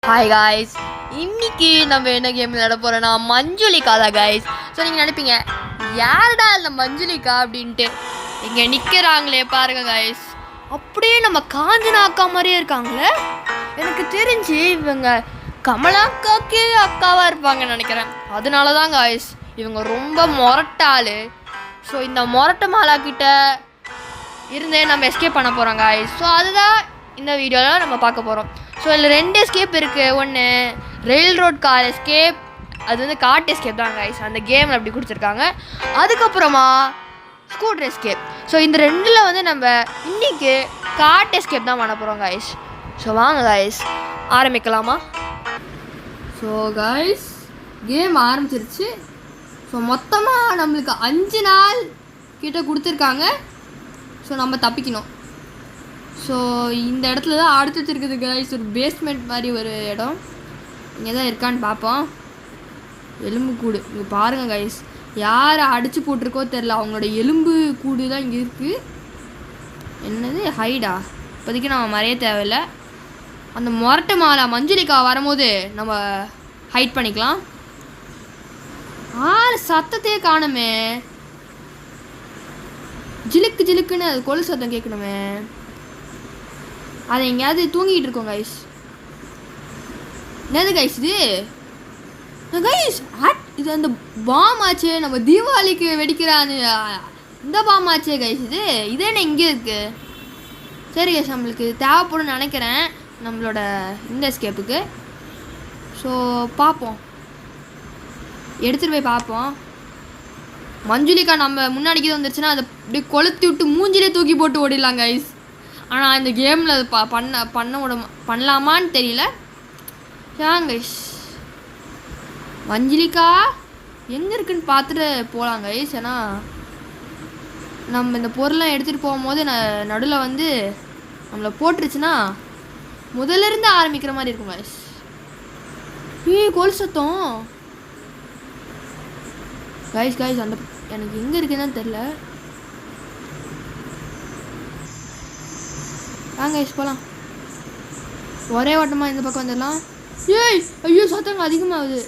Hi guys, இன்னைக்கு நம்ம என்ன கேம் விளையாட போகிறோன்னா மஞ்சுளிகா தான் காய்ஸ். ஸோ நீங்கள் நினைப்பீங்க யாருடா இந்த மஞ்சுளிகா அப்படின்ட்டு. இங்கே நிற்கிறாங்களே பாருங்க காய்ஸ், அப்படியே நம்ம காஞ்சனா அக்கா மாதிரியே இருக்காங்களே. எனக்கு தெரிஞ்சு இவங்க கமலாக்காக்கே அக்காவாக இருப்பாங்கன்னு நினைக்கிறேன். அதனால தான் காய்ஸ் இவங்க ரொம்ப மொரட்டாள். ஸோ இந்த மொரட்ட மாலாக்கிட்ட இருந்தே நம்ம எஸ்கேப் பண்ண போகிறோம் காய்ஸ். ஸோ அதுதான் இந்த வீடியோவில் நம்ம பார்க்க போகிறோம். ஸோ இதில் 2 எஸ்கேப் இருக்குது. ஒன்று ரெயில் ரோட் கார் எஸ்கேப், அது வந்து காட் எஸ்கேப் தான் கைஸ், அந்த கேமில் அப்படி கொடுத்துருக்காங்க. அதுக்கப்புறமா ஸ்கூட்டர் எஸ்கேப். ஸோ இந்த 2ல் வந்து நம்ம இன்றைக்கி காட் எஸ்கேப் தான் பண்ண போகிறோம் கைஸ். ஸோ வாங்க கைஸ் ஆரம்பிக்கலாமா? ஸோ கைஸ் கேம் ஆரம்பிச்சிருச்சு. ஸோ மொத்தமாக நம்மளுக்கு 5 நாள் கிட்ட கொடுத்துருக்காங்க. ஸோ நம்ம தப்பிக்கணும். ஸோ இந்த இடத்துல தான் அடுத்து வச்சுருக்குது கைஸ், ஒரு பேஸ்மெண்ட் மாதிரி ஒரு இடம். இங்கே தான் இருக்கான்னு பார்ப்போம். எலும்பு கூடு இங்கே பாருங்கள் கைஸ், யாரை அடித்து போட்டிருக்கோ தெரில, அவங்களோட எலும்பு கூடு தான் இங்கே இருக்குது. என்னது ஹைடா? இப்போதைக்கு நம்ம மறைய தேவையில்லை. அந்த மொரட்டு மாலா மஞ்சுளிகா வரும்போது நம்ம ஹைட் பண்ணிக்கலாம். சத்தத்தையே காணுமே, ஜிலுக்கு ஜிலுக்குன்னு அது கொலு சத்தம் கேட்கணுமே. அதை எங்கேயாவது தூங்கிட்டு இருக்கோம் கைஸ். என்னது கைஸ் இது? கைஸ் இது அந்த பாம் ஆச்சு, நம்ம தீபாவளிக்கு வெடிக்கிற இந்த பாம் ஆச்சே கைஸ். இது என்ன இங்கே இருக்குது? சரி கைஸ், நம்மளுக்கு தேவைப்படும் நினைக்கிறேன் நம்மளோட இந்த எஸ்கேப்புக்கு. ஸோ பார்ப்போம், எடுத்துகிட்டு போய் பார்ப்போம். மஞ்சுளிகா நம்ம முன்னாடிக்கு தான் வந்துருச்சுன்னா அதை அப்படியே கொளுத்தி விட்டு மூஞ்சிலே தூக்கி போட்டு ஓடிடலாம் கைஸ். ஆனால் இந்த கேமில் அது பண்ணலாமான்னு தெரியல. ஏன் கைஸ் மஞ்சுளிகா எங்கே இருக்குன்னு பார்த்துட்டு போகலாம் கைஸ். ஏன்னா நம்ம இந்த பொருளை எடுத்துகிட்டு போகும்போது நடுவில் வந்து நம்மளை போட்டுருச்சுன்னா முதல்லேருந்து ஆரம்பிக்கிற மாதிரி இருக்கும் கைஸ். கோல் சத்தம் கைஸ். கைஸ் அந்த எனக்கு எங்கே இருக்குன்னு தெரில. வாங்க கைஸ் போகலாம். ஒரே ஓட்டமாக இந்த பக்கம் வந்துடலாம். ஏய் ஐயோ சத்தங்க அதிகமாகுது,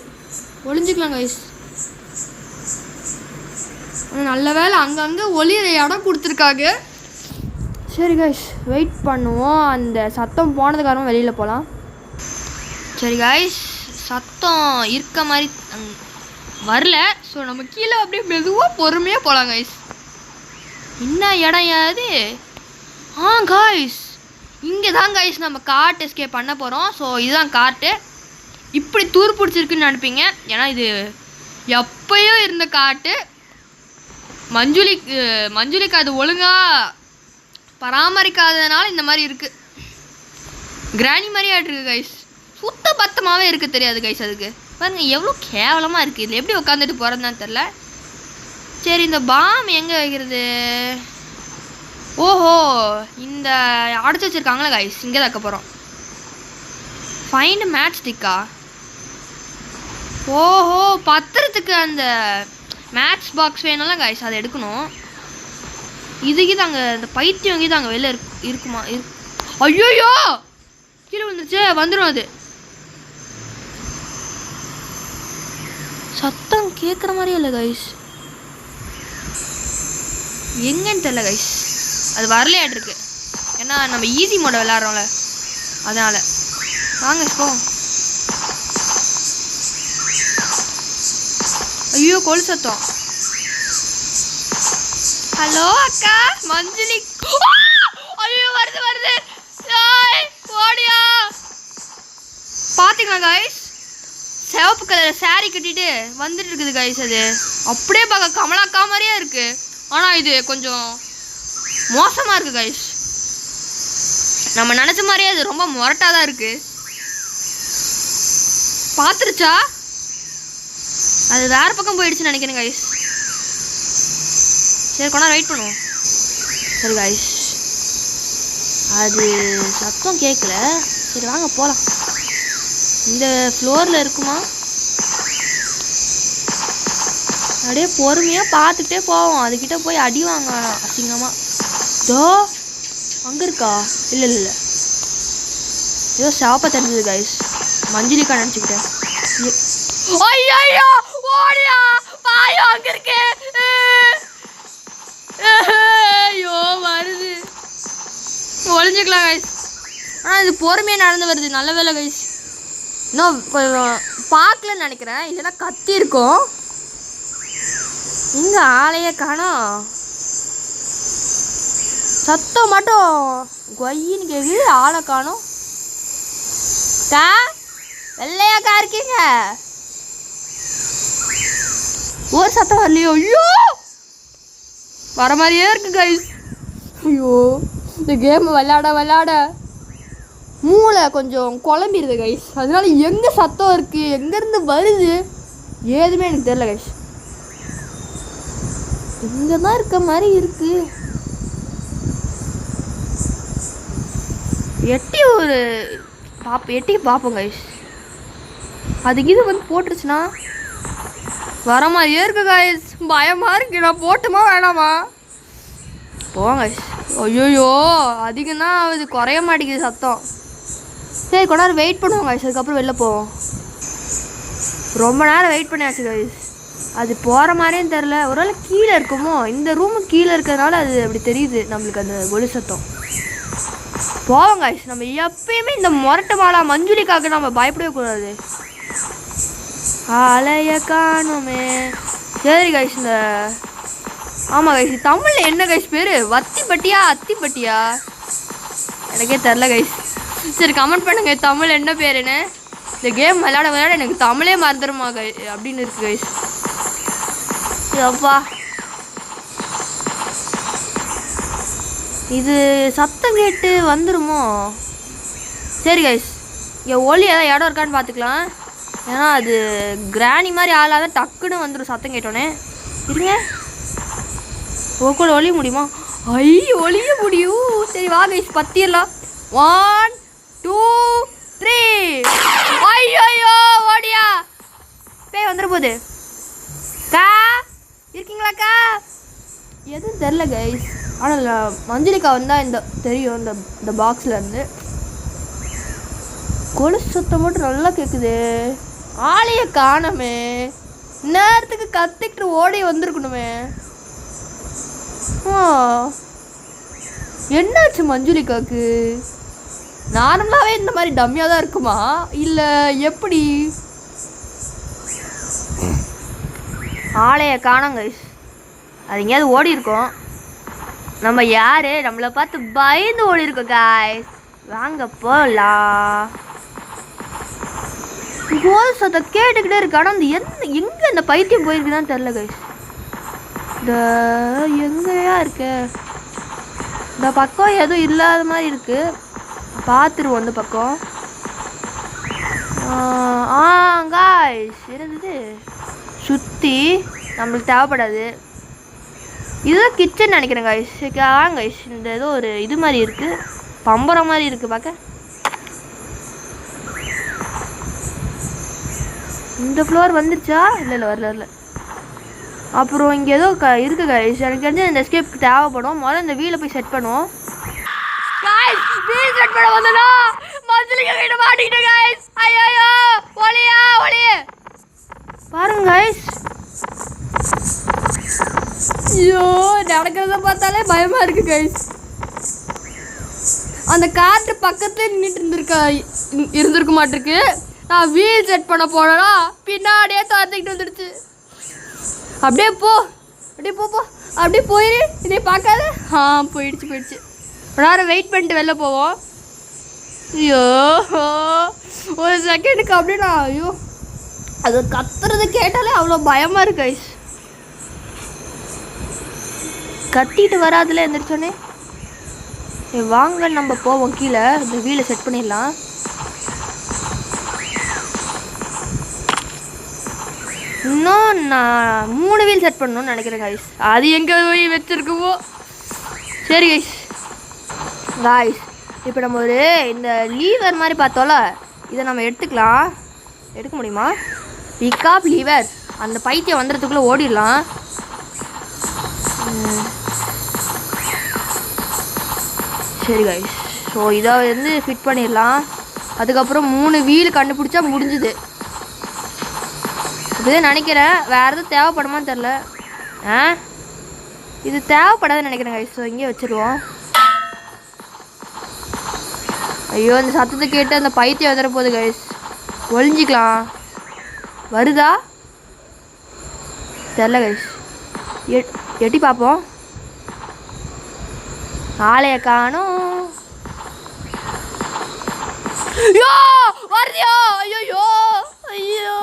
ஒளிஞ்சிக்கலாம் கைஸ். நல்ல வேலை அங்கங்கே ஒளியிற இடம் கொடுத்துருக்காங்க. சரி கைஸ் வெயிட் பண்ணுவோம், அந்த சத்தம் போனதுக்காரமாக வெளியில் போகலாம். சரி கைஸ் சத்தம் இருக்க மாதிரி வரல. ஸோ நம்ம கீழே அப்படியே மெதுவாக பொறுமையாக போகலாம் கைஸ். என்ன இடம் யாரு? கைஸ் இங்கே தான் கைஸ் நம்ம கார்ட் எஸ்கேப் பண்ண போகிறோம். ஸோ இதுதான் கார்ட்டு. இப்படி தூர் பிடிச்சிருக்குன்னு நினைப்பீங்க, ஏன்னா இது எப்பயோ இருந்த காட்டு. மஞ்சுளிக்கு அது ஒழுங்காக பராமரிக்காததுனால இந்த மாதிரி இருக்குது. கிராணி மாதிரியே இருக்குது கைஸ், சுத்த பத்தமாகவே இருக்குது தெரியாது கைஸ். அதுக்கு பாருங்க எவ்வளோ கேவலமாக இருக்குது. இதில் எப்படி உட்காந்துட்டு போகிறதுன்னு தெரில. சரி இந்த பாம் எங்கே வைக்கிறது? ஓஹோ இந்த அடைச்சி வச்சுருக்காங்களே கைஸ், இங்கே தான் வைக்க போகிறோம். ஃபைண்ட் மேட்ச் ஸ்டிக்கா? ஓஹோ பத்திரத்துக்கு அந்த மேட்ச் பாக்ஸ் வேணும்ல கைஸ், அதை எடுக்கணும். இதுக்கு தாங்க இந்த பைத்தியம் இது அங்கே வெளில இருக்குமா? ஐயோயோ கீழே வந்துருச்சு, வந்துடும். அது சத்தம் கேட்குற மாதிரியே இல்லை கைஸ், எங்கன்னு தெரில கைஸ். அது வரலையாட்டிருக்கு, ஏன்னா நம்ம ஈஸி மோட விளையாடுறோம்ல அதனால். வாங்க இப்போ. ஐயோ கோல் சத்தம். ஹலோ அக்கா மஞ்சுளி. ஐயோ வருது வருது, ஓடியா. பார்த்தீங்களா கைஸ், சிவப்பு கலர் சாரி கட்டிட்டு வந்துட்டு இருக்குது கைஸ். அது அப்படியே பார்க்க கமலாக்கா மாதிரியே இருக்குது, ஆனால் இது கொஞ்சம் மோசமாக இருக்குது கைஸ். நம்ம நினச்ச மாதிரியே அது ரொம்ப மொரட்டாக தான் இருக்குது. பார்த்துருச்சா? அது வேறு பக்கம் போயிடுச்சுன்னு நினைக்கிறேன் கைஸ். சரி கொண்டா வெயிட் பண்ணுவோம். சரி கைஸ் அது சத்தம் கேட்கல. சரி வாங்க போகலாம். இந்த ஃப்ளோரில் இருக்குமா? அப்படியே பொறுமையாக பார்த்துட்டே போவோம். அதுக்கிட்ட போய் அடி வாங்க அசிங்கமாக. தோ அங்கே இருக்கா? இல்லை இல்லை இல்லை, ஏதோ ஷாப்பாக தெரிஞ்சது கைஸ். மஞ்சுளிக்கா நினச்சிக்கிட்டேன். ஐயோ ஓடியா பாயோ அங்கே இருக்கு. ஐயோ வருது, ஒளிஞ்சிக்கலாம் கைஸ். ஆனால் இது பொறுமையாக நடந்து வருது, நல்ல வேலை கைஸ். இன்னும் பார்க்கலன்னு நினைக்கிறேன், இல்லைன்னா கத்தி இருக்கும். இங்கே ஆளையே காணோம், சத்தம் மட்டும் கொய்யின்னு கேட்குது, ஆளை காணோம். கா வெள்ளையாக்கா இருக்கீங்க, ஒரு சத்தம் வரலையோ. ஐயோ வர மாதிரியே இருக்கு கைஸ். ஐயோ இந்த கேம் விளையாட மூளை கொஞ்சம் குழம்பிடுது கைஸ். அதனால எங்கே சத்தம் இருக்குது, எங்கேருந்து வருது ஏதுமே எனக்கு தெரியல கைஸ். இங்கே தான் இருக்க மாதிரி இருக்கு. எட்டி பார்ப்போம் கைஸ். அதுக்கு இது வந்து போட்டுருச்சுன்னா வர மாதிரியே இருக்கு கைஸ். பயமாக இருக்கு, நான் போட்டுமா வேணாமா? போங்க கைஸ். ஐயோயோ அதிகம் தான் ஆகுது, குறைய மாட்டேங்குது சத்தம். சரி கொஞ்ச நேரம் வெயிட் பண்ணுவோம் கைஸ், அதுக்கப்புறம் வெளில போவோம். ரொம்ப நேரம் வெயிட் பண்ணியாச்சு கைஸ், அது போகிற மாதிரியும் தெரில. ஒருவேளை கீழே இருக்குமோ, இந்த ரூமு கீழே இருக்கிறதுனால அது அப்படி தெரியுது நம்மளுக்கு அந்த ஒலி சத்தம். போவோம் கைஸ். நம்ம எப்பயுமே இந்த மொரட்டு மாலா மஞ்சுளிக்காக நம்ம பயப்படவே கூடாது. ஆலைய காணுமே. சரி கைஸ், இந்த ஆமாம் கைஸ், தமிழில் என்ன கைஸ் பேர்? வத்திப்பட்டியா அத்திப்பட்டியா எனக்கே தெரில கைஸ். சரி கமெண்ட் பண்ணுங்க தமிழ் என்ன பேருன்னு. இந்த கேம் விளையாட எனக்கு தமிழே மறந்துடுமா கை அப்படின்னு இருக்கு கைஸ். அப்பா இது சத்தம் கேட்டு வந்துடுமோ? சரி கைஸ், இங்கே ஒலி ஏதாவது இடம் இருக்கான்னு பார்த்துக்கலாம். ஏன்னா அது கிராணி மாதிரி ஆளாத டக்குன்னு வந்துடும் சத்தம் கேட்டோன்னே. இருங்க, கூட ஒளிய முடியுமா? ஒளிய முடியும். சரி வா கைஸ் பத்திரலாம். 1 2 3. ஐயோ ஓடியா, பேய் வந்துட போகுது. கா இருக்கீங்களாக்கா? எதுவும் தெரில கைஸ். ஆனால் மஞ்சுளிக்கா வந்தால் இந்த தெரியும் இந்த பாக்ஸில் இருந்து கொலுசு சத்தம் மட்டும் நல்லா கேட்குது. ஆளைய காணமே, நேரத்துக்கு கத்திக்கிட்டு ஓடி வந்திருக்கணுமே. என்னாச்சு மஞ்சுளிக்காக்கு? நார்மலாகவே இந்த மாதிரி டம்மியாக தான் இருக்குமா இல்லை எப்படி? ஆளைய காணோம் கைஸ், அது எங்கேயாவது ஓடி இருக்கோம். நம்ம யாரு நம்மளை பார்த்து பயந்து ஓடி இருக்கோம் கைஸ். வாங்க போகலாம். கோல் சத்தம் கேட்டுக்கிட்டே இருக்கு. ஆனால் அந்த எங்கே இந்த பைத்தியம் போயிருக்குதான் தெரில கைஸ். இந்த எங்கேயா இருக்கு? இந்த பக்கம் எதுவும் இல்லாத மாதிரி இருக்கு, பார்த்துருவோம் அந்த பக்கம். காய்ஸ் இருந்தது சுற்றி நம்மளுக்கு தேவைப்படாது. இதுதான் கிச்சன் நினைக்கிறேன் காய்ஸ். காய்ஸ் இந்த ஏதோ ஒரு இது மாதிரி இருக்குது, பம்பரம் மாதிரி இருக்குது பார்க்க. இந்த ஃப்ளோர் வந்துருச்சா? இல்லை வரல. அப்புறம் இங்கே ஏதோ இருக்கு காய்ஸ். எனக்கு தெரிஞ்சு இந்த எஸ்கேப் தேவைப்படும். முதல்ல இந்த வீலை போய் செட் பண்ணுவோம். வீல் செட் பண்ண வந்ததா மஞ்சளிக்கா கிட்ட மாட்டிக்கிட்டேன் காய்ஸ். ஐயோ ஒளியே பாருங்க காய்ஸ். ஐயோ நடக்கிறத பார்த்தாலே பயமா இருக்கு கைஸ். அந்த காற்று பக்கத்துல நின்றுட்டு இருந்திருக்க மாட்டிருக்கு. நான் வீல் செட் பண்ண போனா பின்னாடியே துரத்திக்கிட்டு வந்துடுச்சு. அப்படியே போ அப்படியே போயிரு, இதே பார்க்காத. போயிடுச்சு. ஒரு நேரம் வெயிட் பண்ணிட்டு வெளில போவோம். ஐயோ ஒரு செகண்டுக்கு அப்படியே நான் ஐயோ அது கத்துறது கேட்டாலே அவ்வளோ பயமாக இருக்கு கைஸ். கத்திட்டு வராதுல எந்திரிச்சோன்னே. வாங்க நம்ம போவோம் கீழே. இந்த வீலை செட் பண்ணிடலாம். இன்னும் நான் 3 வீல் செட் பண்ணணும்னு நினைக்கிறேன் கைஸ். அது எங்கே போய் வச்சுருக்குமோ. சரி கைஸ் இப்போ நம்ம ஒரு இந்த லீவர் மாதிரி பார்த்தோம்ல, இதை நம்ம எடுத்துக்கலாம். எடுக்க முடியுமா? பிக்காப் லீவர். அந்த பைத்தியம் வந்துடுறதுக்குள்ளே ஓடிடலாம். சரி கைஸ், ஸோ இதை வந்து ஃபிட் பண்ணிடலாம். அதுக்கப்புறம் 3 வீல் கண்டுபிடிச்சா முடிஞ்சுது. இப்போதான் நினைக்கிறேன். வேறு எதுவும் தேவைப்படுமான்னு தெரில. இது தேவைப்படாதுன்னு நினைக்கிறேன் கைஸ். ஸோ இங்கே வச்சுருவோம். ஐயோ இந்த சத்தத்தை கேட்டு அந்த பைத்தியம் வந்துட போகுது கைஸ். ஒழிஞ்சிக்கலாம். வருதா தெரில கைஸ். எட்டி பார்ப்போம். ஆளைய காணும். வருதியோ? ஐயோ ஐயோ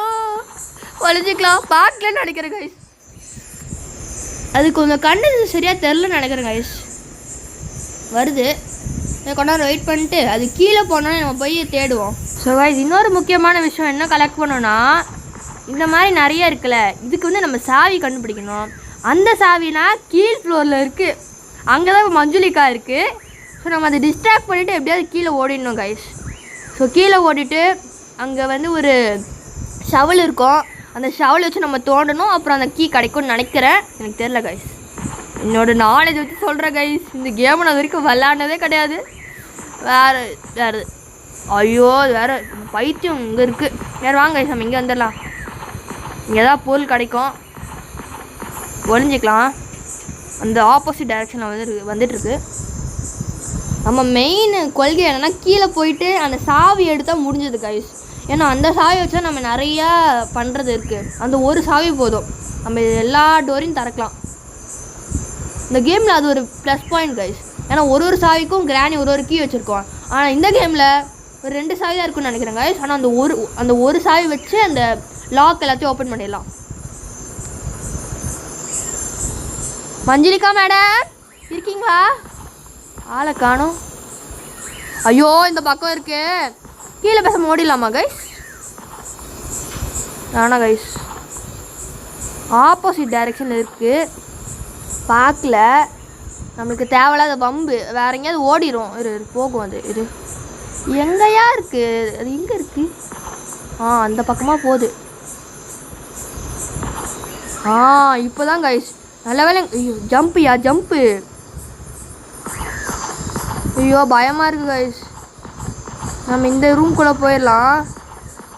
ஒழிஞ்சிக்கலாம். பார்க்கலன்னு நினைக்கிறேன் கைஸ். அது கொஞ்சம் கண்டு சரியாக தெரிலன்னு நினைக்கிறேன் கைஸ். வருது. கொஞ்ச நேரம் வெயிட் பண்ணிட்டு அது கீழே போனோன்னே நம்ம போய் தேடுவோம். ஸோ கைஸ் இன்னொரு முக்கியமான விஷயம் என்ன கலெக்ட் பண்ணோன்னா, இந்த மாதிரி நிறைய இருக்குல்ல, இதுக்கு வந்து நம்ம சாவி கண்டுபிடிக்கணும். அந்த சாவினா கீழ் ஃப்ளோரில் இருக்குது. அங்கே தான் இப்போ மஞ்சுளிக்கா இருக்குது. ஸோ நம்ம அதை டிஸ்ட்ராக்ட் பண்ணிவிட்டு எப்படியாவது கீழே ஓடிடணும் கைஸ். ஸோ கீழே ஓடிட்டு அங்கே வந்து ஒரு ஷவல் இருக்கும். அந்த ஷவலை வச்சு நம்ம தோண்டணும். அப்புறம் அந்த கீ கிடைக்கும்னு நினைக்கிறேன். எனக்கு தெரில கைஸ். என்னோடய நாலேஜ் வச்சு சொல்கிறேன் கைஸ். இந்த கேமை நான் வரைக்கும் விளாண்டதே கிடையாது. வேறு ஐயோ வேறு பைத்தியம் இங்கே இருக்குது. வேறு வாங்க கைஸ், நம்ம இங்கே வந்துடலாம். இங்கே ஏதாவது பொருள் கிடைக்கும். ஒழிஞ்சிக்கலாம். அந்த ஆப்போசிட் டைரெக்ஷனில் வந்துட்டுருக்கு. நம்ம மெயின் கொள்கை என்னென்னா கீழே போயிட்டு அந்த சாவி எடுத்தால் முடிஞ்சது கைஸ். ஏன்னா அந்த சாவி வச்சா நம்ம நிறையா பண்ணுறது இருக்குது. அந்த ஒரு சாவி போதும், நம்ம எல்லா டோரையும் திறக்கலாம். இந்த கேமில் அது ஒரு ப்ளஸ் பாயிண்ட் கைஸ். ஏன்னா ஒரு சாவிக்கும் கிராணி ஒரு கீ வச்சுருக்கோம். ஆனால் இந்த கேமில் ஒரு 2 சாவி தான் இருக்குன்னு நினைக்கிறேன் கைஸ். ஆனால் அந்த ஒரு சாவி வச்சு அந்த லாக் எல்லாத்தையும் ஓப்பன் பண்ணிடலாம். மஞ்சுளிக்கா மேடம் இருக்கீங்களா? ஆளை காணும். ஐயோ இந்த பக்கம் இருக்கு. கீழே பேச ஓடிடலாமா கைஸ்? ஆனா கைஸ் ஆப்போசிட் டைரெக்ஷனில் இருக்குது. பார்க்கல. நம்மளுக்கு தேவையில்லாத பம்பு. வேற எங்கேயாவது ஓடிடும். போகும். அது இது எங்கேயா இருக்குது? அது எங்கே இருக்குது? அந்த பக்கமாக போகுது. இப்போ தான் கைஸ் நல்ல வேலை. ஐயோ ஜம்ப்பு. ஐயோ பயமாக இருக்குது கைஸ். நம்ம இந்த ரூம்குள்ளே போயிடலாம்.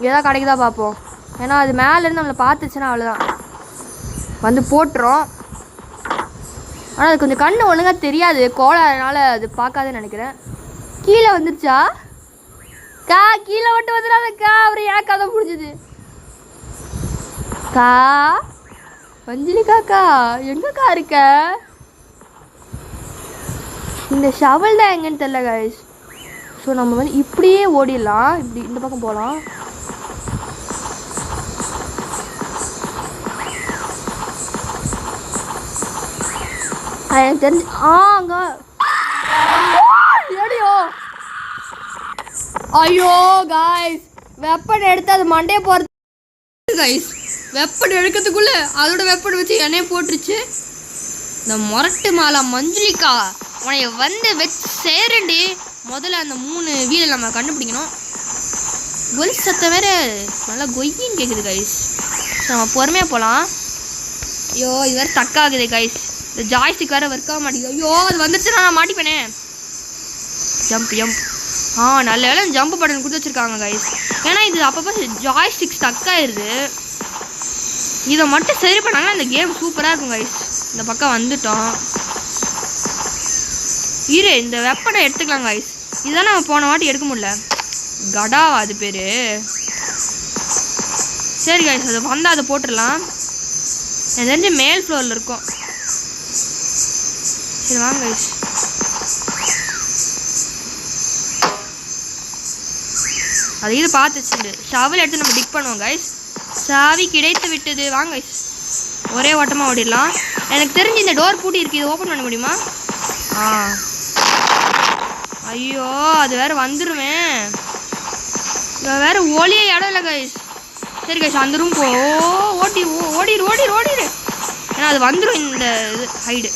எதாவது கிடைக்குதா பார்ப்போம். ஏன்னா அது மேலேருந்து நம்மளை பார்த்துச்சுன்னா அவ்வளோதான், வந்து போட்டுரும். ஆனால் அது கொஞ்சம் கண்ணு ஒழுங்காக தெரியாது, கோளாறுனால அது பார்க்காதுன்னு நினைக்கிறேன். கீழே வந்துருச்சா? கீழே மட்டும் வந்துடாதக்கா. அப்புறம் ஏன் கதை முடிஞ்சுது? மஞ்சுளிக்காக்கா எங்கக்கா இருக்க? இந்த ஷவல் தான் எங்கன்னு தெரியல கைஸ். ஸோ நம்ம வந்து இப்படியே ஓடிடலாம். இப்படி இந்த பக்கம் போகலாம். எனக்கு தெரிஞ்சு அங்கே ஏடியோ. ஐயோ காய்ஸ் வெப்பன் எடுத்து அது மண்டையை போகிறது கைஸ். வெப்பன் எடுக்கிறதுக்குள்ள அதோட வெப்பன் வச்சு எண்ணெயை போட்டுருச்சு. இந்த முரட்டு மாலா மஞ்சுளிக்கா உனைய வந்து வச்சு சேரண்டி. முதல்ல அந்த 3 வீலை நம்ம கண்டுபிடிக்கணும். கொல் சத்தம் வேறு நல்லா கொய்யின்னு கேட்குது கைஸ். நம்ம பொறுமையாக போகலாம். ஐயோ இது வேறு தக்காகுது கைஸ். இந்த ஜாய்ஸ்டிக் வேறு ஒர்க் ஆக மாட்டேங்குது. ஐயோ அது வந்துருச்சுன்னா நான் மாட்டிப்பேனே. ஜம்ப் நல்ல வேலை ஜம்ப் பட்டன் கொடுத்து வச்சுருக்காங்க கைஸ். ஏன்னா இது அப்பப்போ ஜாய்ஸ்டிக் ஸ்டக் ஆயிடுது. இதை மட்டும் சரி பண்ணாங்கன்னா இந்த கேம் சூப்பராக இருக்கும் கைஸ். இந்த பக்கம் வந்துட்டோம். இந்த வெப்பனை எடுத்துக்கலாம் கைஸ். இதுதான் நம்ம போன வாட்டி எடுக்க முடியல. கடாவா அது பேர்? சரி கைஸ் அது வந்தால் அதை போட்டுடலாம். எனக்கு தெரிஞ்சு மேல் ஃப்ளோரில் இருக்கும். சரி வாங்க கைஸ். அது இது பார்த்துச்சு. ஷவல் எடுத்து நம்ம டிக் பண்ணுவோம் கைஸ். சாவி கிடைத்து விட்டது. வாங்க கைஸ் ஒரே ஓட்டமாக ஓடிடலாம். எனக்கு தெரிஞ்சு இந்த டோர் பூட்டி இருக்குது. இதை ஓப்பன் பண்ண முடியுமா? ஐயோ அது வேறு வந்துடுவேன். இங்கே வேறு ஒளிய இடம் இல்லை கைஸ். சரி கைஸ் அந்த ரூம் ஓடிடு. ஏன்னா அது வந்துடும் இந்த இது ஹைடு.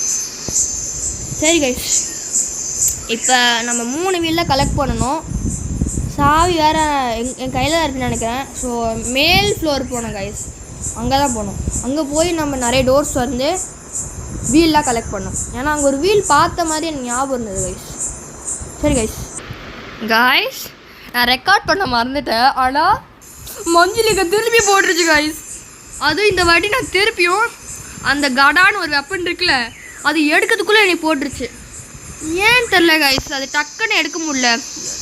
சரி கைஸ் இப்போ நம்ம 3 வீலில் கலெக்ட் பண்ணணும். சாவி வேறு என் கையில் தான் இருக்குன்னு நினைக்கிறேன். ஸோ மேல் ஃப்ளோர் போனோம் கைஸ். அங்கே தான் போகணும். அங்கே போய் நம்ம நிறைய டோர்ஸ் வந்து வீல்லாம் கலெக்ட் பண்ணோம். ஏன்னா அங்கே ஒரு வீல் பார்த்த மாதிரி எனக்கு ஞாபகம் இருந்தது கைஸ். சரி கைஸ் நான் ரெக்கார்ட் பண்ண மறந்துட்டேன். ஆனால் மஞ்சுளிக்கா திருப்பி போட்டுருச்சு கைஸ். அதுவும் இந்த வாட்டி நான் திருப்பியும் அந்த கடான்னு ஒரு வெப்பன் இருக்குல்ல அது எடுக்கிறதுக்குள்ளே என்னை போட்டுருச்சு. ஏன்னு தெரில கைஸ், அது டக்குன்னு எடுக்க முடியல.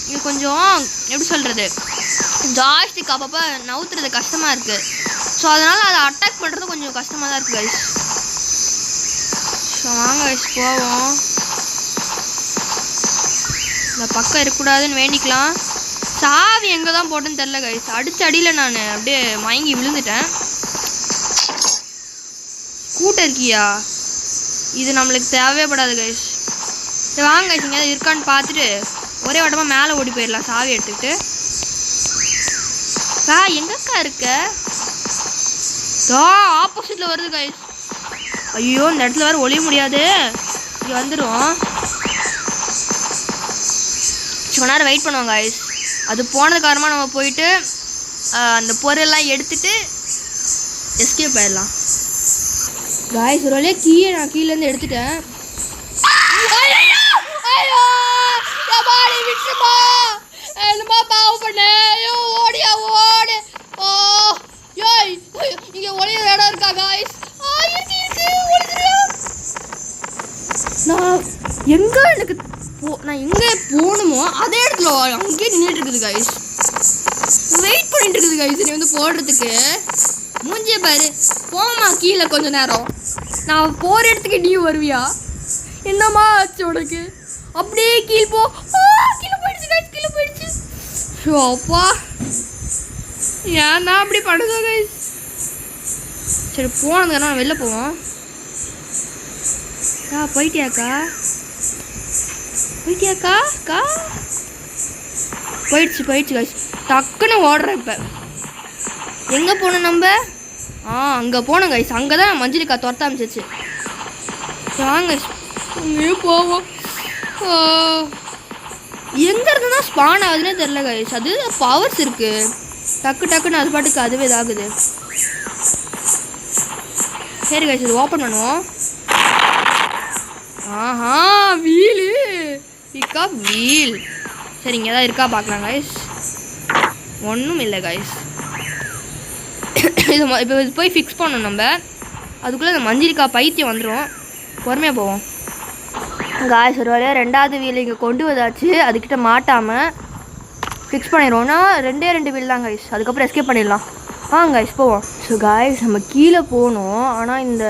இது கொஞ்சம் எப்படி சொல்கிறது, ஜாஸ்திக்கு அப்பப்போ நவுத்துறது கஷ்டமாக இருக்குது. ஸோ அதனால் அதை அட்டாக் பண்ணுறது கொஞ்சம் கஷ்டமாக தான் இருக்குது கைஸ். ஸோ வாங்க கைஸ் போவோம். இந்த பக்கம் இருக்கக்கூடாதுன்னு வேண்டிக்கலாம். சாவி எங்கே தான் போட்டேன்னு தெரில கைஸ். அடிச்ச அடியில் நான் அப்படியே மயங்கி விழுந்துட்டேன். கூட்டம் இருக்கியா, இது நம்மளுக்கு தேவைப்படாது கைஸ். சரி வாங்க கைஸ், இங்கே இருக்கான்னு பார்த்துட்டு ஒரே வட்டமாக மேலே ஓடி போயிடலாம் சாவி எடுத்துக்கிட்டு. எங்கக்கா இருக்க? ஆப்போசிட்டில் வருது கைஸ். ஐயோ இந்த இடத்துல வேறு ஒளிய முடியாது, இங்கே வந்துடும். கொஞ்ச நேரம் வெயிட் பண்ணுவோம் கைஸ். அது போனது காரணமாக நம்ம போயிட்டு அந்த பொருளெல்லாம் எடுத்துட்டு எஸ்கேப் ஆயிடலாம் கைஸ். ஒரு வழியாக கீழே நான் கீழேருந்து எடுத்துட்டேன். ஓடியா ஓடு. இங்கே ஒளிய இடம் இருக்கா கைஸ்? நான் எங்கே எனக்கு நான் எங்கே போகணுமோ அதே இடத்துல அங்கேயே நின்றுட்டு இருக்குது கைஸ். வெயிட் பண்ணிட்டு இருக்குது கைஸ் நீ வந்து போடுறதுக்கு. மூஞ்சிய பாரு, போமா கீழே கொஞ்ச நேரம். நான் போகிற இடத்துக்கு நீ வருவியா? என்னம்மா ஆச்சு உனக்கு? அப்படியே கீழே போ. கீழே போயிடுச்சு கைஸ், கீழே போயிடுச்சு. ஷோ அப்பா, ஏன்னா அப்படி பண்ணுதா கைஸ்? சரி போனதுக்கு நான் வெளில போவோம். போயிட்டியாக்கா? போயிட்டியாக்கா? போயிடுச்சு கைஸ். டக்குன்னு ஓடுறேன். இப்போ எங்கே போனோம் நம்ம? அங்கே போனோம் கைஸ். அங்கே தான் மஞ்சுளிக்கா துரத்த அமைச்சிச்சு. வாங்க அங்கேயே போவோம். எங்கே இருந்து தான் ஸ்பான் ஆகுதுன்னே தெரில கைஸ். அது பவர்ஸ் இருக்குது, டக்குன்னு அது பாட்டுக்கு அதுவே இதாகுது. சரி கைஸ், இது ஓப்பன் பண்ணுவோம். வீலு பிக்கா வீல். சரி இங்கே தான் இருக்கா பார்க்கலாம் கைஸ். ஒன்றும் இல்லை கைஸ். இது இப்போ போய் ஃபிக்ஸ் பண்ணணும் நம்ம. அதுக்குள்ளே இந்த மஞ்சுளிக்கா பைத்தியம் வந்துடும். பொறுமையாக போவோம் கைஸ். ஒரு வழியாக ரெண்டாவது வீல் இங்கே கொண்டு வந்தாச்சு. அதுக்கிட்ட மாட்டாமல் ஃபிக்ஸ் பண்ணிடுவோம்னா 2 வீல் தான் கைஸ். அதுக்கப்புறம் எஸ்கேப் பண்ணிடலாம். கைஸ் போவோம். ஸோ கைஸ் நம்ம கீழே போகணும். ஆனால் இந்த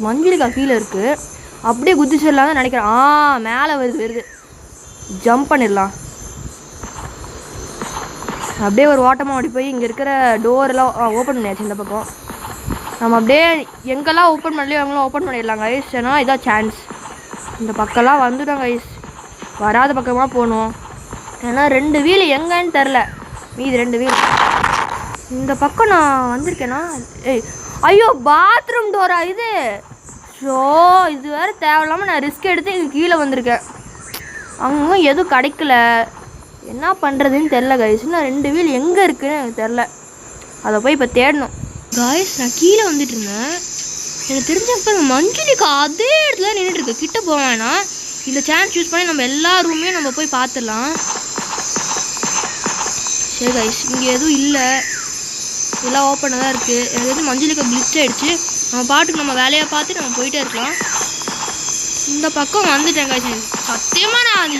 மஞ்சுளிக்கா கீழே இருக்குது. அப்படியே குதிச்சிடலாம் தான் நினைக்கிறேன். மேலே வருது. ஜம்ப் பண்ணிடலாம். அப்படியே ஒரு ஓட்டமாக ஓடி போய் இங்கே இருக்கிற டோரெல்லாம் ஓப்பன் பண்ணியாச்சு. இந்த பக்கம் நம்ம அப்படியே எங்கெல்லாம் ஓப்பன் பண்ணலையோ அவங்களாம் ஓப்பன் பண்ணிடலாம் கைஸ். ஏன்னா இதான் சான்ஸ். இந்த பக்கம்லாம் வந்துடும் கைஸ். வராத பக்கமாக போகணும். ஏன்னா 2 வீல் எங்கன்னு தெரில. மீது 2 வீல் இந்த பக்கம் நான் வந்திருக்கேன்னா. ஐயோ பாத்ரூம் டோரா இது? ஸோ இது வேறு தேவையில்லாமல் நான் ரிஸ்க் எடுத்து இங்கே கீழே வந்திருக்கேன். அங்கே எதுவும் கிடைக்கல. என்ன பண்ணுறதுன்னு தெரில கைஸ். இன்னும் 2 வீல் எங்கே இருக்குன்னு எனக்கு தெரில. அதை போய் இப்போ தேடணும் கைஸ். நான் கீழே வந்துட்டு இருந்தேன். எனக்கு தெரிஞ்சப்போ இந்த மஞ்சுளிக்கா அதே இடத்துல நின்றுட்டுருக்கு. கிட்ட போவேன்னா இந்த சான்ஸ் யூஸ் பண்ணி நம்ம எல்லா ரூமையும் நம்ம போய் பார்த்துடலாம். சரி கைஸ், இங்கே எதுவும் இல்லை, எல்லாம் ஓப்பனாக தான் இருக்குது. எனக்கு வந்து மஞ்சுளிக்கா கிளிச் ஆகிடுச்சு. நம்ம பாட்டுக்கு நம்ம வேலையை பார்த்து நம்ம போயிட்டே இருக்கலாம். இந்த பக்கம் வந்துட்டேன் கைஸ். சத்தியமாக நான் அது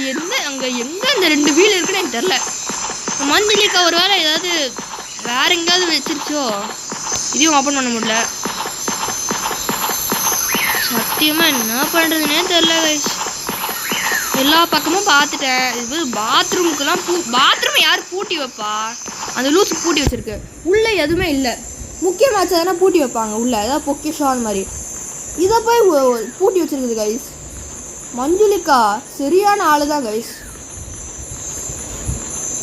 அங்கே எங்கே இந்த 2 வீல் இருக்குன்னு எனக்கு தெரில. மஞ்சுளிக்கா ஒரு வேளை ஏதாவது வேறு எங்கேயாவது வச்சிருச்சோ. இதையும் ஓப்பன் பண்ண முடியல. சத்தியமாக என்ன பண்ணுறதுனே தெரில கைஸ். எல்லா பக்கமும் பார்த்துட்டேன். இது பாத்ரூமுக்கெல்லாம் பாத்ரூமை யார் பூட்டி வைப்பா? அந்த லூஸு பூட்டி வச்சுருக்கு. உள்ளே எதுவுமே இல்லை. முக்கியமாச்சு எதனா பூட்டி வைப்பாங்க உள்ளே, ஏதாவது பொக்கிஷம் அந்த மாதிரி. இதை போய் பூட்டி வச்சுருக்குது கைஸ். மஞ்சுளிக்கா சரியான ஆள் தான் கைஸ்.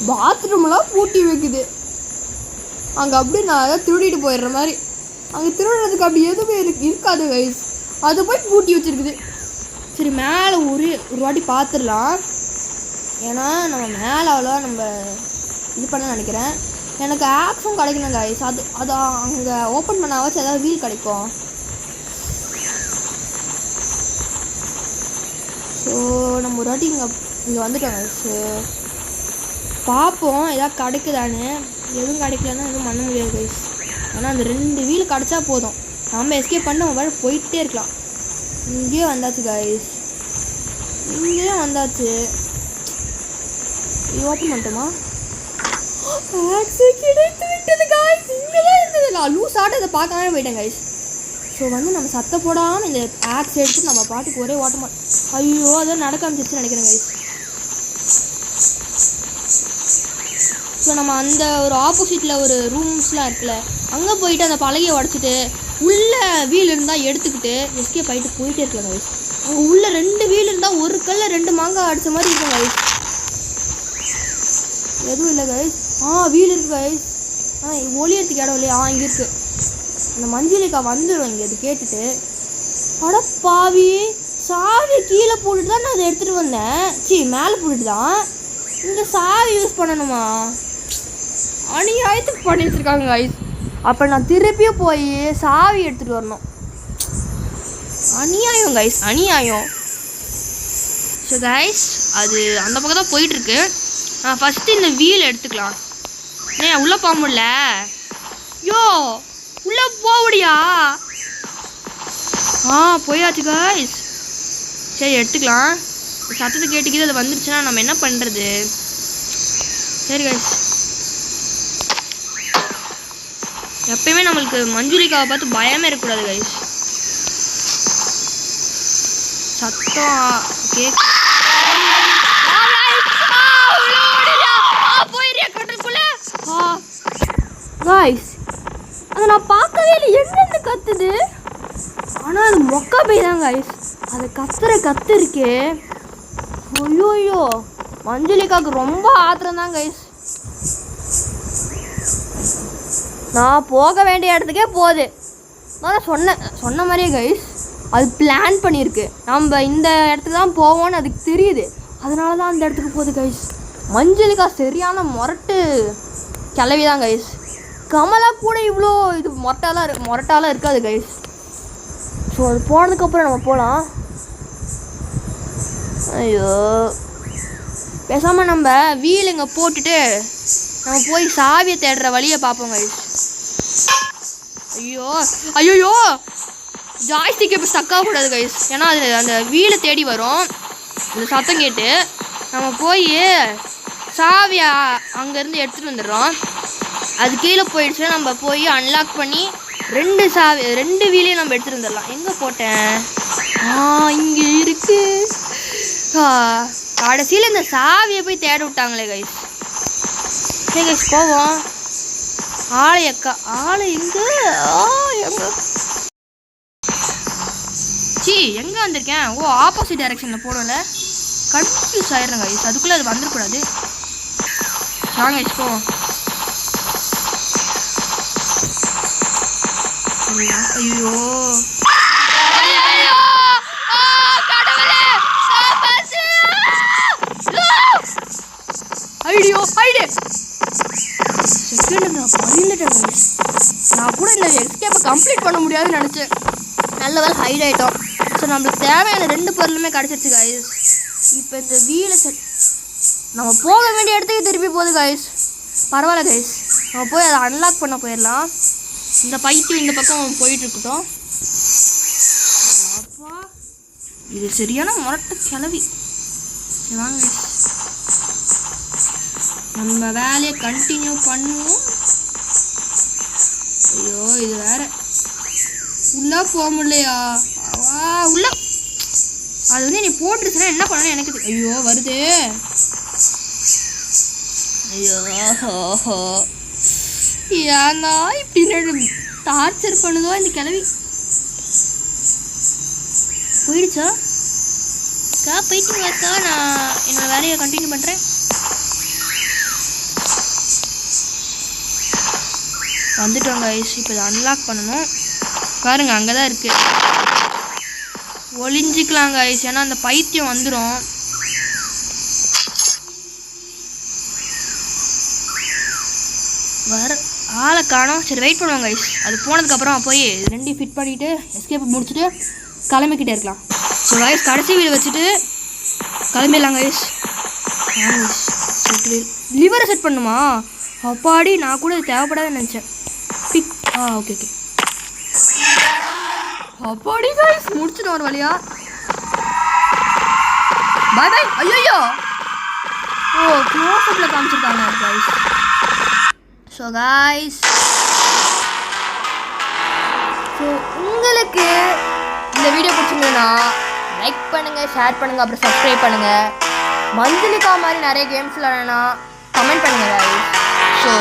பாத்ரூம்லாம் பூட்டி வைக்குது. அங்கே அப்படி நான் ஏதாவது திருடிட்டு போயிடுற மாதிரி. அங்கே திருடுறதுக்கு அப்படி எதுவுமே இருக்காது கைஸ். அதை போய் பூட்டி வச்சுருக்குது. சரி மேலே ஒரு வாட்டி பார்த்துடலாம். ஏன்னா நம்ம மேலே அவ்வளோ நம்ம இது பண்ண நினைக்கிறேன். எனக்கு ஆக்ஸும் கிடைக்கணும் கைஸ். அது அங்கே ஓப்பன் பண்ண வச்சு ஏதாவது வீல் கிடைக்கும். ஸோ நம்ம ஒரு வாட்டி இங்கே வந்துட்டோம் கைஸ். பார்ப்போம் ஏதாவது கிடைக்குதான்னு. எதுவும் கிடைக்கலன்னா எதுவும் பண்ண முடியாது கைஸ். ஆனால் அந்த 2 வீல் கிடச்சா போதும், நம்ம எஸ்கேப் பண்ண நம்ம போயிட்டே இருக்கலாம். இங்கேயே வந்தாச்சு கைஸ், இங்கேயே வந்தாச்சு. ஓப்பன் பண்ணிட்டோமா? கிடைத்து விட்டது கைஸ். இங்கே தான் இருந்தது. நான் லூஸ் ஆட்டு அதை பார்க்காம போயிட்டேன் கைஸ். ஸோ நம்ம சத்த போடாமல் இந்த ஆக்ஸ் எடுத்து நம்ம பாட்டுக்கு ஒரே ஓட்டமா. ஐயோ அதான் நடக்க ஆரம்பிச்சிருச்சுன்னு நினைக்கிறேன் கைஸ். ஸோ நம்ம அந்த ஒரு ஆப்போசிட்டில் ஒரு ரூம்ஸ்லாம் இருக்குல்ல, அங்கே போயிட்டு அந்த பலகையை உடச்சிட்டு உள்ளே வீல் இருந்தால் எடுத்துக்கிட்டு எஸ்கேப் ஆகிட்டு போயிட்டே இருக்கலாம் கைஸ். அங்கே உள்ள 2 வீல் இருந்தால் ஒரு கல்ல 2 மாங்காய் அடித்த மாதிரி இருக்கும் கைஸ். எதுவும் இல்லை கைஸ். வீல் இருக்குது கைஸ். ஒளியறதுக்கு இடம் இல்லையா? இங்கே இருக்குது. அந்த மஞ்சளிக்கா வந்துடும் இங்கே அது கேட்டுட்டு. அட பாவி, சாவி கீழே போட்டுட்டு தான் நான் அதை எடுத்துகிட்டு வந்தேன். மேலே போட்டுட்டு தான் இந்த சாவி யூஸ் பண்ணணுமா? அநியாயத்துக்கு பண்ணி வச்சுருக்காங்க கைஸ். அப்போ நான் திருப்பியும் போய் சாவி எடுத்துகிட்டு வரணும். அநியாயம் கைஸ், அநியாயம். ஸோ கைஸ் அது அந்த பக்கம் தான் போயிட்டுருக்கு. ஃபஸ்ட்டு இந்த வீல் எடுத்துக்கலாம். உள்ளே போக முடியல. யோ உள்ளே போவடியா? போயாச்சு கைஸ். சரி எடுத்துக்கலாம். சத்தத்தை கேட்டுக்கிது அது வந்துருச்சுன்னா நம்ம என்ன பண்ணுறது? சரி கைஸ், எப்பயுமே நம்மளுக்கு மஞ்சுளிக்காவை பார்த்து பயமே இருக்கக்கூடாது கைஸ். சத்தம் கேட்க கைஸ், அதை நான் பார்க்கவே இல்லை. எங்கெருந்து கத்துது? ஆனால் அது மொக்க போய் தான் கைஸ். அது கத்து இருக்கே. ஐயோ மஞ்சுளிக்காவுக்கு ரொம்ப ஆத்திரம் தான் கைஸ். நான் போக வேண்டிய இடத்துக்கே போகுது. நான் சொன்ன மாதிரியே கைஸ் அது பிளான் பண்ணியிருக்கு. நம்ம இந்த இடத்துக்கு தான் போவோன்னு அதுக்கு தெரியுது. அதனால தான் அந்த இடத்துக்கு போகுது கைஸ். மஞ்சளிக்கா சரியான முரட்டு கிளவி தான் கைஸ். கமலா கூட இவ்வளோ இது மொரட்டாலாம் இருக்காது கைஸ். ஸோ அது போனதுக்கப்புறம் நம்ம போகலாம். ஐயோ பேசாமல் நம்ம வீல் இங்கே போட்டுட்டு நம்ம போய் சாவியை தேடுற வழியை பார்ப்போம் கைஸ். ஐயோ ஜாய்ஸ்டிக் இப்போ ஸ்டக்காகக்கூடாது கைஸ். ஏன்னா அது அந்த வீலை தேடி வரும் அந்த சத்தம் கேட்டு. நம்ம போய் சாவியை அங்கேருந்து எடுத்துகிட்டு வந்துடுறோம். அது கீழே போயிடுச்சுன்னா நம்ம போய் அன்லாக் பண்ணி 2 வீலையும் நம்ம எடுத்துகிட்டு வந்துடலாம். எங்கே போட்டேன்? இங்கே இருக்கு. கடைசியில் இந்த சாவியை போய் தேட விட்டாங்களே கைஸ். சரி கைஸ் போவோம். ஆளை எங்கே எங்கே வந்திருக்கேன்? ஆப்போசிட் டைரக்ஷனில் போடல. கன்ஃபியூஸ் ஆயிடுறேன் கைஸ். அதுக்குள்ளே அது வந்துடக்கூடாது. வாங்க கைஸ் போவோம். ஐயோ நான் கூட இந்த எஸ்கேப்பை கம்ப்ளீட் பண்ண முடியாதுன்னு நினச்சேன். நல்ல வேலை ஹைட் ஆகிட்டோம். ஸோ நம்மளுக்கு தேவையான 2 பொருளுமே கிடச்சிருச்சு கைஸ். இப்போ இந்த வீலை நம்ம போக வேண்டிய இடத்துக்கு திருப்பி போகுது கைஸ். பரவாயில்ல கைஸ், நம்ம போய் அதை அன்லாக் பண்ண போயிடலாம். இந்த பைத்தியம் இந்த பக்கம் போயிட்டு இருக்கட்டும். அப்பா இது சரியான முரட்டு கிளவி. வாங்க நம்ம வேலையை கண்டினியூ பண்ணுவோம். ஐயோ இது வேற உள்ளே போக முடியலையா? உள்ள அது நீ போட்டுருச்சுன்னா என்ன பண்ணணும் எனக்கு. ஐயோ வருது. ஐயோ ஏன்னா இப்படி டார்ச்சர் பண்ணுதோ இந்த கிளவி. போயிடுச்சா? போயிட்டு வாக்கா, நான் என்னோட வேலையை கண்டினியூ பண்ணுறேன். வந்துட்டோம் கைஸ். இப்போ இதை அன்லாக் பண்ணணும். பாருங்க அங்கே தான் இருக்குது. ஒளிஞ்சிக்கலாம் கைஸ், ஏன்னா அந்த பைத்தியம் வந்துடும். வர ஆளை காணோம். சரி வெயிட் பண்ணுவாங்க கைஸ். அது போனதுக்கப்புறம் போய் 2 ஃபிட் பண்ணிவிட்டு எஸ்கேப் முடிச்சுட்டு கிளம்பிக்கிட்டே இருக்கலாம். ஸோ கைஸ் கடைசி வீடு வச்சுட்டு கிளம்பிடலாம் கைஸ். லிவரை செட் பண்ணுமா? அப்பாடி, நான் கூட தேவைப்படாதுன்னு நினச்சேன். பிக் ஓகே ஓகே. அப்பாடி கைஸ், முடிச்சுட்டு ஒரு வழியா. பாய் பாய். ஐயோ, க்ளோஸ்அப்பில் காமிச்சிருக்காங்க கைஸ். ஸோ கைஸ், ஸோ உங்களுக்கு இந்த வீடியோ பிடிச்சிருந்ததுன்னா லைக் பண்ணுங்கள், ஷேர் பண்ணுங்கள், அப்புறம் சப்ஸ்கிரைப் பண்ணுங்கள். மஞ்சளிக்கா மாதிரி நிறைய கேம்ஸ் விளையாடனா கமெண்ட் பண்ணுங்கள் கைஸ். ஸோ